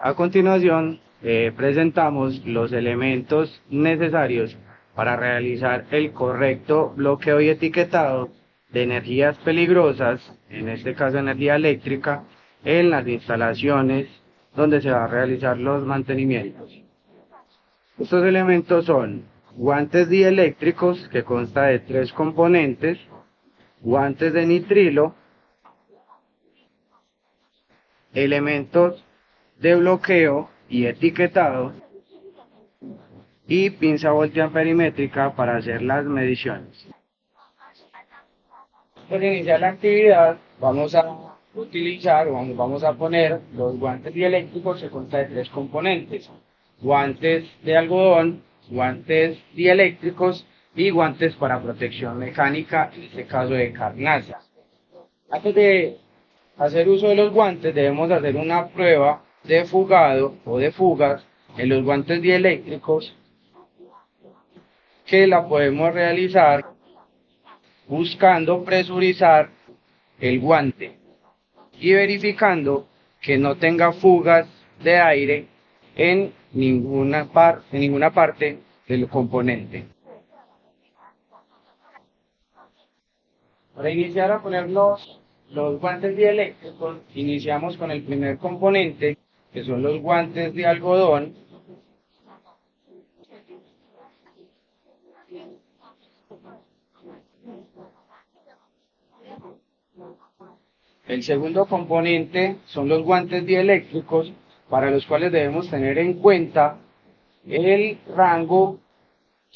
A continuación, presentamos los elementos necesarios para realizar el correcto bloqueo y etiquetado de energías peligrosas, en este caso energía eléctrica, en las instalaciones donde se va a realizar los mantenimientos. Estos elementos son guantes dieléctricos, que consta de 3 componentes, guantes de nitrilo, elementos de bloqueo y etiquetado y pinza voltiamperimétrica para hacer las mediciones. Para iniciar la actividad vamos a utilizar o vamos a poner los guantes dieléctricos, que consta de 3 componentes: guantes de algodón, guantes dieléctricos y guantes para protección mecánica, en este caso de carnaza. Antes de hacer uso de los guantes debemos hacer una prueba de fugado o de fugas en los guantes dieléctricos, que la podemos realizar buscando presurizar el guante y verificando que no tenga fugas de aire en ninguna parte del componente. Para iniciar a poner los guantes dieléctricos, iniciamos con el primer componente, que son los guantes de algodón. El segundo componente son los guantes dieléctricos, para los cuales debemos tener en cuenta el rango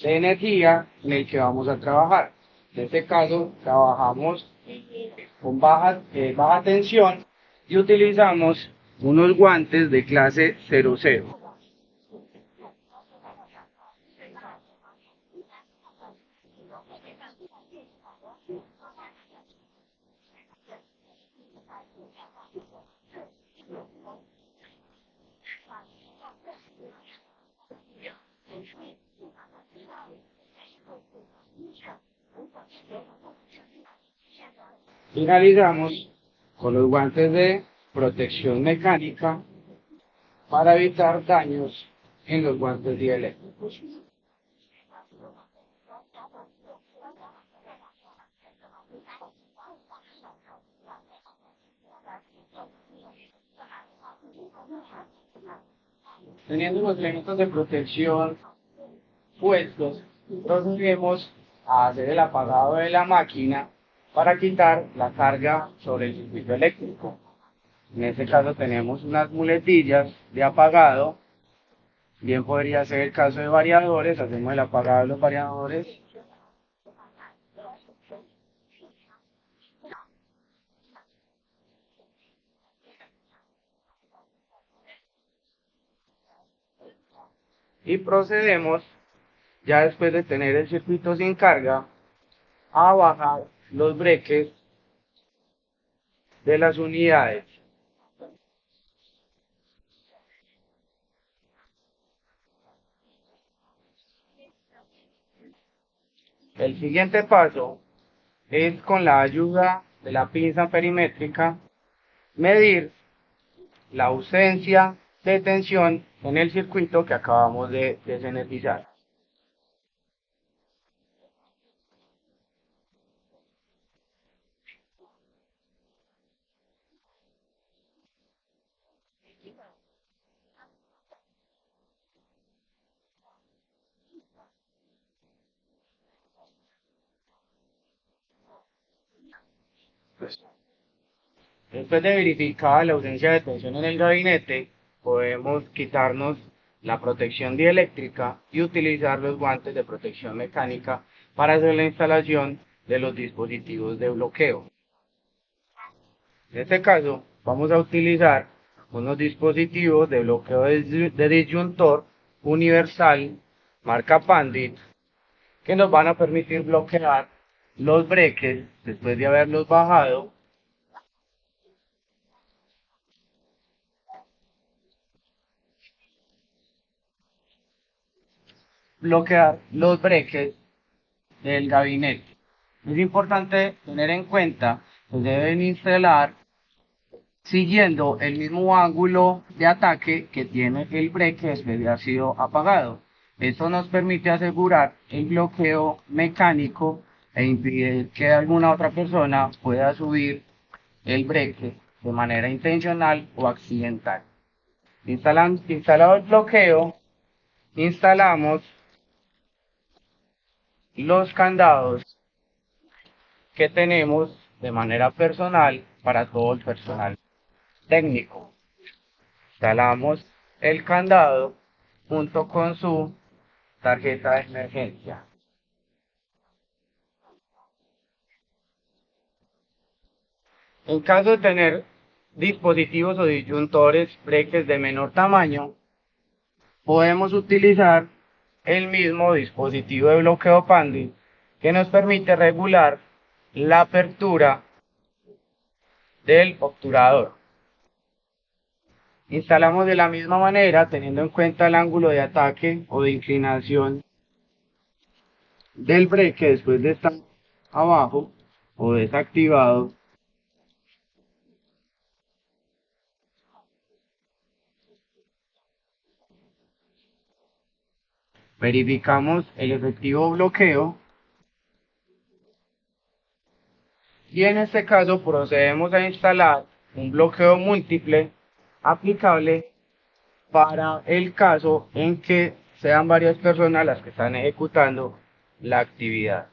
de energía en el que vamos a trabajar. En este caso trabajamos con baja tensión y utilizamos unos guantes de clase 00. Finalizamos con los guantes de protección mecánica para evitar daños en los guantes dieléctricos. Teniendo los elementos de protección puestos, procedemos a hacer el apagado de la máquina para quitar la carga sobre el circuito eléctrico. En este caso tenemos unas muletillas de apagado, bien podría ser el caso de variadores. Hacemos el apagado de los variadores. Y procedemos, ya después de tener el circuito sin carga, a bajar los breques de las unidades. El siguiente paso es, con la ayuda de la pinza perimétrica, medir la ausencia de tensión en el circuito que acabamos de desenergizar. Pues, después de verificar la ausencia de tensión en el gabinete, podemos quitarnos la protección dieléctrica y utilizar los guantes de protección mecánica para hacer la instalación de los dispositivos de bloqueo. En este caso, vamos a utilizar unos dispositivos de bloqueo de disyuntor universal marca Pandit, que nos van a permitir bloquear los breques después de haberlos bajado, bloquear los breques del gabinete. Es importante tener en cuenta que deben instalar siguiendo el mismo ángulo de ataque que tiene el breque después de haber sido apagado. Esto nos permite asegurar el bloqueo mecánico e impedir que alguna otra persona pueda subir el breque de manera intencional o accidental. Instalado el bloqueo, instalamos los candados que tenemos de manera personal para todo el personal técnico. Instalamos el candado junto con su tarjeta de emergencia. En caso de tener dispositivos o disyuntores breques de menor tamaño, podemos utilizar el mismo dispositivo de bloqueo PANDI que nos permite regular la apertura del obturador. Instalamos de la misma manera, teniendo en cuenta el ángulo de ataque o de inclinación del breque después de estar abajo o desactivado. Verificamos el efectivo bloqueo y en este caso procedemos a instalar un bloqueo múltiple aplicable para el caso en que sean varias personas las que están ejecutando la actividad.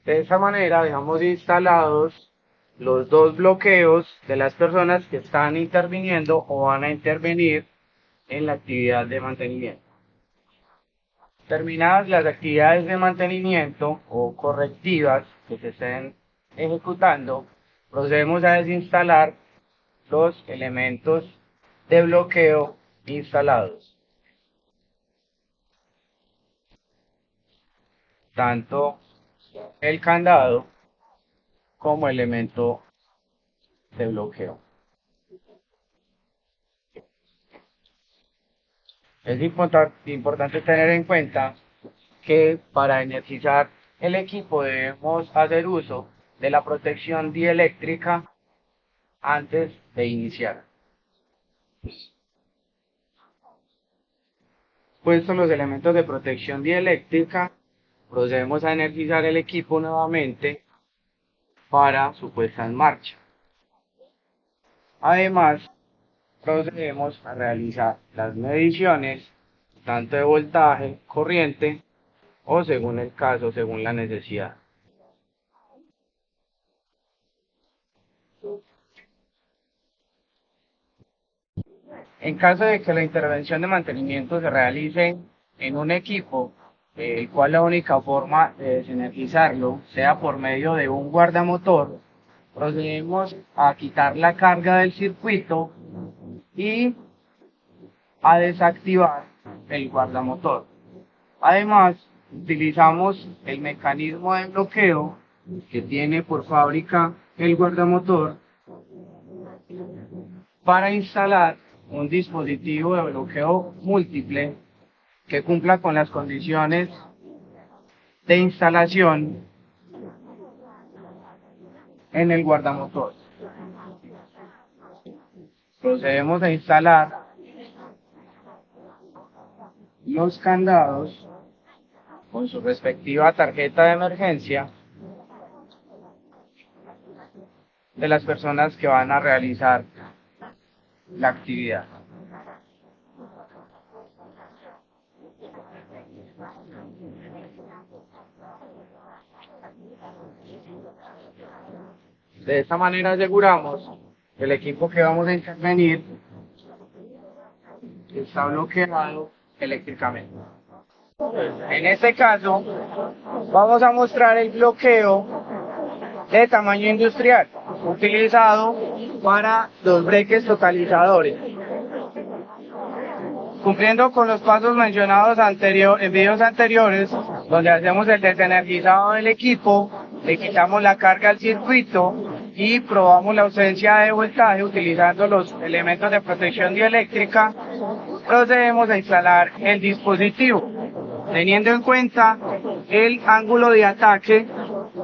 De esta manera dejamos instalados los dos bloqueos de las personas que están interviniendo o van a intervenir en la actividad de mantenimiento. Terminadas las actividades de mantenimiento o correctivas que se estén ejecutando, procedemos a desinstalar los elementos de bloqueo instalados, tanto el candado como elemento de bloqueo. Es importante tener en cuenta que para energizar el equipo debemos hacer uso de la protección dieléctrica antes de iniciar. Puestos los elementos de protección dieléctrica, procedemos a energizar el equipo nuevamente para su puesta en marcha. Además, procedemos a realizar las mediciones tanto de voltaje, corriente o según el caso, según la necesidad. En caso de que la intervención de mantenimiento se realice en un equipo, el cual la única forma de desenergizarlo sea por medio de un guardamotor, procedemos a quitar la carga del circuito y a desactivar el guardamotor. Además, utilizamos el mecanismo de bloqueo que tiene por fábrica el guardamotor para instalar un dispositivo de bloqueo múltiple que cumpla con las condiciones de instalación en el guardamotor. Procedemos a instalar los candados con su respectiva tarjeta de emergencia de las personas que van a realizar la actividad. De esta manera aseguramos que el equipo que vamos a intervenir está bloqueado eléctricamente. En este caso, vamos a mostrar el bloqueo de tamaño industrial utilizado para los breques totalizadores. Cumpliendo con los pasos mencionados en videos anteriores, donde hacemos el desenergizado del equipo, le quitamos la carga al circuito y probamos la ausencia de voltaje utilizando los elementos de protección dieléctrica. Procedemos a instalar el dispositivo, teniendo en cuenta el ángulo de ataque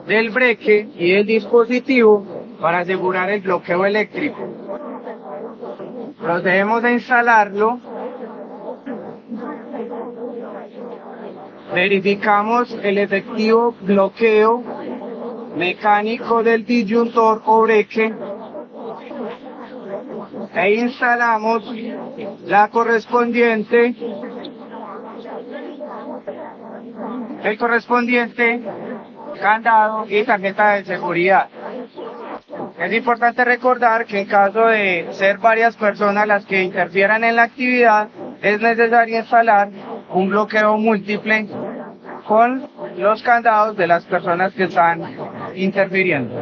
del breque y del dispositivo para asegurar el bloqueo eléctrico. Procedemos a instalarlo. Verificamos el efectivo bloqueo mecánico del disyuntor o breque e instalamos el correspondiente candado y tarjeta de seguridad. Es importante recordar que en caso de ser varias personas las que interfieran en la actividad, es necesario instalar un bloqueo múltiple con los candados de las personas que están interfiriendo.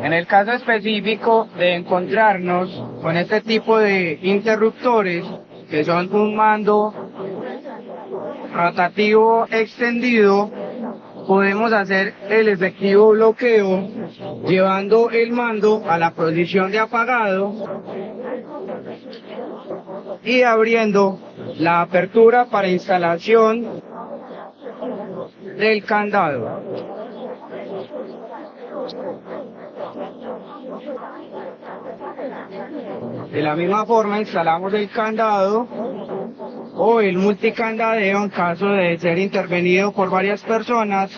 En el caso específico de encontrarnos con este tipo de interruptores, que son un mando rotativo extendido, podemos hacer el efectivo bloqueo llevando el mando a la posición de apagado y abriendo la apertura para instalación del candado. De la misma forma instalamos el candado o el multicandadeo en caso de ser intervenido por varias personas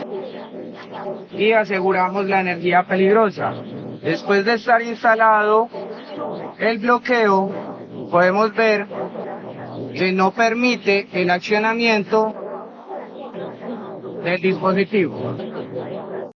y aseguramos la energía peligrosa. Después de estar instalado el bloqueo, podemos ver que no permite el accionamiento del dispositivo.